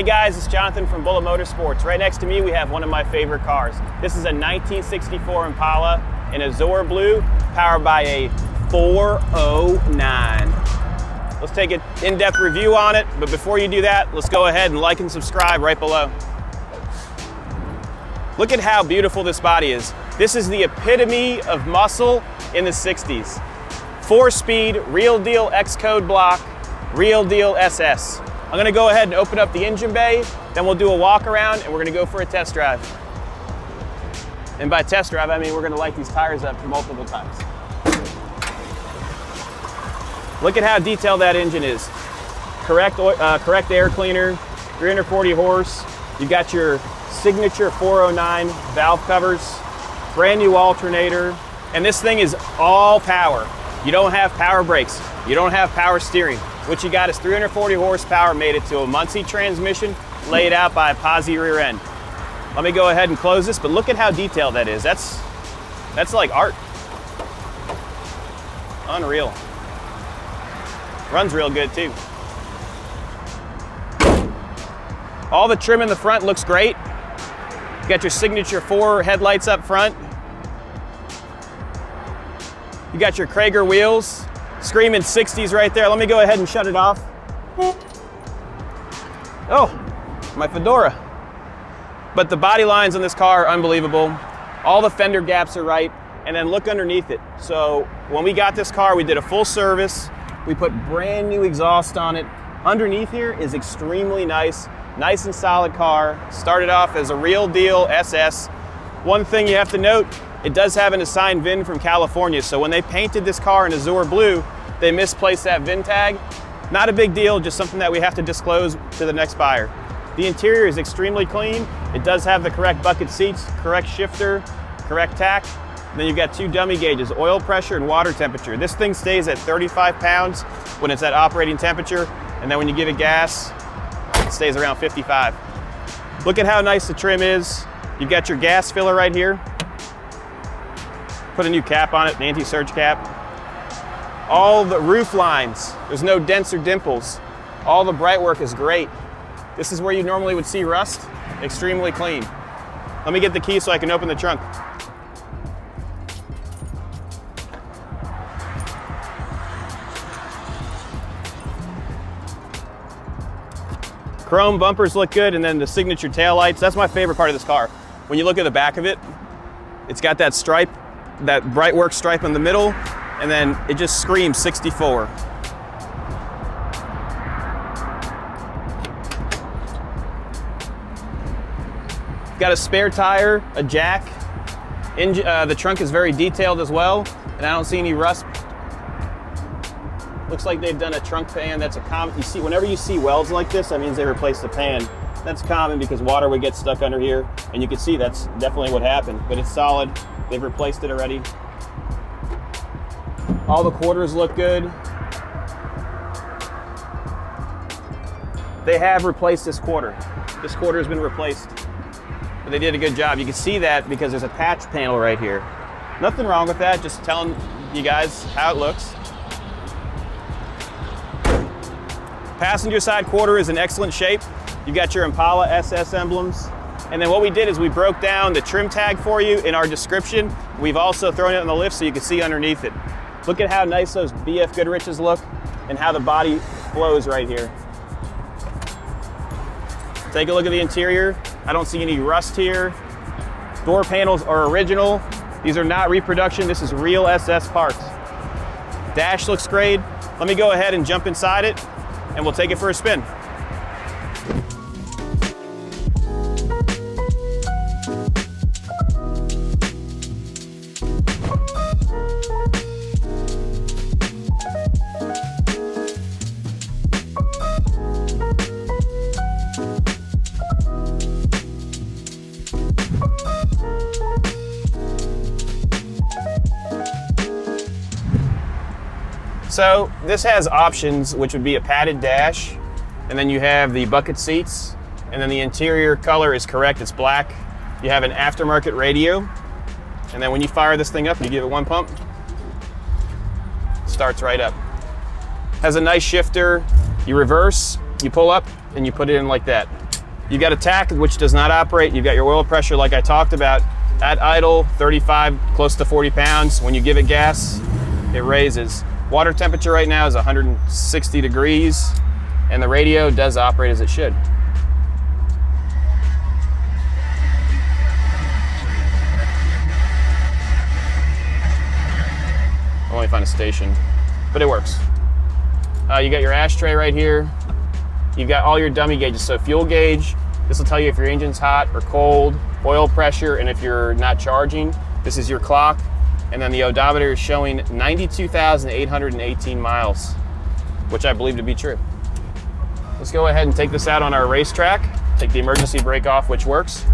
Hey guys, it's Jonathan from Bullet Motorsports. Right next to me we have one of my favorite cars. This is a 1964 Impala in Azure blue, powered by a 409. Let's take an in-depth review on it, but before you do that, let's go ahead and like and subscribe right below. Look at how beautiful this body is. This is the epitome of muscle in the 60s. 4-speed, real deal Xcode block, real deal SS. I'm gonna go ahead and open up the engine bay, then we'll do a walk around and we're gonna go for a test drive. And by test drive, I mean we're gonna light these tires up multiple times. Look at how detailed that engine is. Correct air cleaner, 340 horse. You've got your signature 409 valve covers, brand new alternator, and this thing is all power. You don't have power brakes, you don't have power steering. What you got is 340 horsepower, made it to a Muncie transmission, laid out by a posi rear end. Let me go ahead and close this, but look at how detailed that is. That's like art. Unreal. Runs real good too. All the trim in the front looks great. You got your signature 4 headlights up front. You got your Krager wheels, screaming 60s right there. Let me go ahead and shut it off. Oh, my Fedora. But the body lines on this car are unbelievable. All the fender gaps are right, and then look underneath it. So when we got this car, we did a full service. We put brand new exhaust on it. Underneath here is extremely nice and solid car. Started off as a real deal SS. One thing you have to note, it does have an assigned VIN from California, so when they painted this car in Azure blue, they misplaced that VIN tag. Not a big deal, just something that we have to disclose to the next buyer. The interior is extremely clean. It does have the correct bucket seats, correct shifter, correct tack. And then you've got 2 dummy gauges, oil pressure and water temperature. This thing stays at 35 pounds when it's at operating temperature, and then when you give it gas, it stays around 55. Look at how nice the trim is. You've got your gas filler right here. Put a new cap on it, an anti-surge cap. All the roof lines, there's no dents or dimples. All the bright work is great. This is where you normally would see rust, extremely clean. Let me get the key so I can open the trunk. Chrome bumpers look good, and then the signature taillights. That's my favorite part of this car. When you look at the back of it, it's got that stripe, that bright work stripe in the middle, and then it just screams 64. Got a spare tire, a jack. The trunk is very detailed as well, and I don't see any rust. Looks like they've done a trunk pan. That's a common, you see, whenever you see welds like this, that means they replaced the pan. That's common because water would get stuck under here, and you can see that's definitely what happened, but it's solid. They've replaced it already. All the quarters look good. They have replaced this quarter. This quarter has been replaced, but they did a good job. You can see that because there's a patch panel right here. Nothing wrong with that, just telling you guys how it looks. Passenger side quarter is in excellent shape. You've got your Impala SS emblems. And then what we did is we broke down the trim tag for you in our description. We've also thrown it on the lift so you can see underneath it. Look at how nice those BF Goodriches look and how the body flows right here. Take a look at the interior. I don't see any rust here. Door panels are original. These are not reproduction. This is real SS parts. Dash looks great. Let me go ahead and jump inside it, and we'll take it for a spin. So this has options, which would be a padded dash, and then you have the bucket seats, and then the interior color is correct, it's black. You have an aftermarket radio, and then when you fire this thing up, you give it one pump, it starts right up. Has a nice shifter, you reverse, you pull up, and you put it in like that. You got a tach, which does not operate. You've got your oil pressure like I talked about. At idle, 35, close to 40 pounds. When you give it gas, it raises. Water temperature right now is 160 degrees, and the radio does operate as it should. I'll only find a station, but it works. You got your ashtray right here. You've got all your dummy gauges. So fuel gauge, this will tell you if your engine's hot or cold, oil pressure, and if you're not charging. This is your clock. And then the odometer is showing 92,818 miles, which I believe to be true. Let's go ahead and take this out on our racetrack. Take the emergency brake off, which works,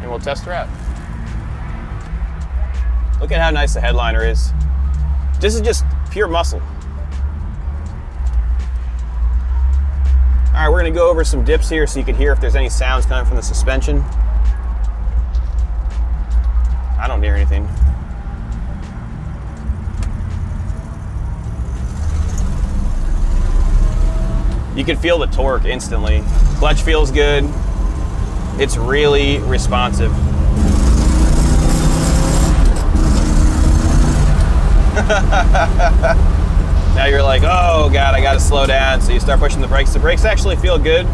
and we'll test her out. Look at how nice the headliner is. This is just pure muscle. All right, we're gonna go over some dips here so you can hear if there's any sounds coming from the suspension. I don't hear anything. You can feel the torque instantly. Clutch feels good. It's really responsive. Now you're like, oh God, I gotta slow down. So you start pushing the brakes. The brakes actually feel good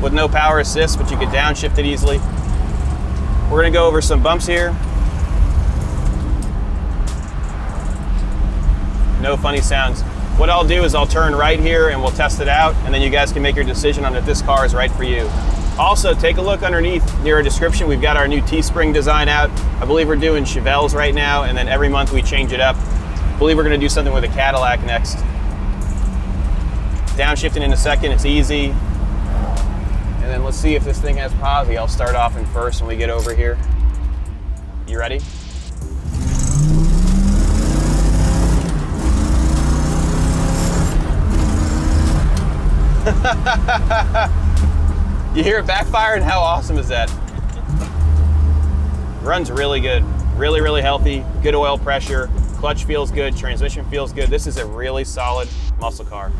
with no power assist, but you can downshift it easily. We're gonna go over some bumps here. No funny sounds. What I'll do is I'll turn right here and we'll test it out, and then you guys can make your decision on if this car is right for you. Also, take a look underneath near our description. We've got our new T-spring design out. I believe we're doing Chevelles right now, and then every month we change it up. I believe we're gonna do something with a Cadillac next. Downshifting in a second, it's easy. And then let's see if this thing has posi. I'll start off in first when we get over here. You ready? You hear it backfire, and how awesome is that? Runs really good, really, really healthy, good oil pressure, clutch feels good, transmission feels good. This is a really solid muscle car.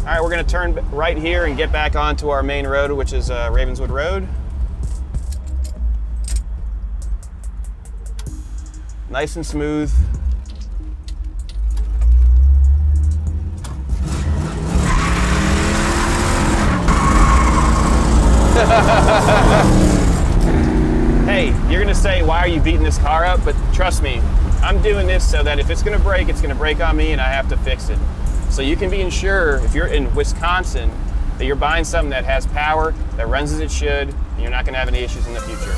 All right, we're gonna turn right here and get back onto our main road, which is Ravenswood Road. Nice and smooth. Hey, you're gonna say, why are you beating this car up? But trust me, I'm doing this so that if it's gonna break on me and I have to fix it. So you can be ensured, if you're in Wisconsin, that you're buying something that has power, that runs as it should, and you're not gonna have any issues in the future.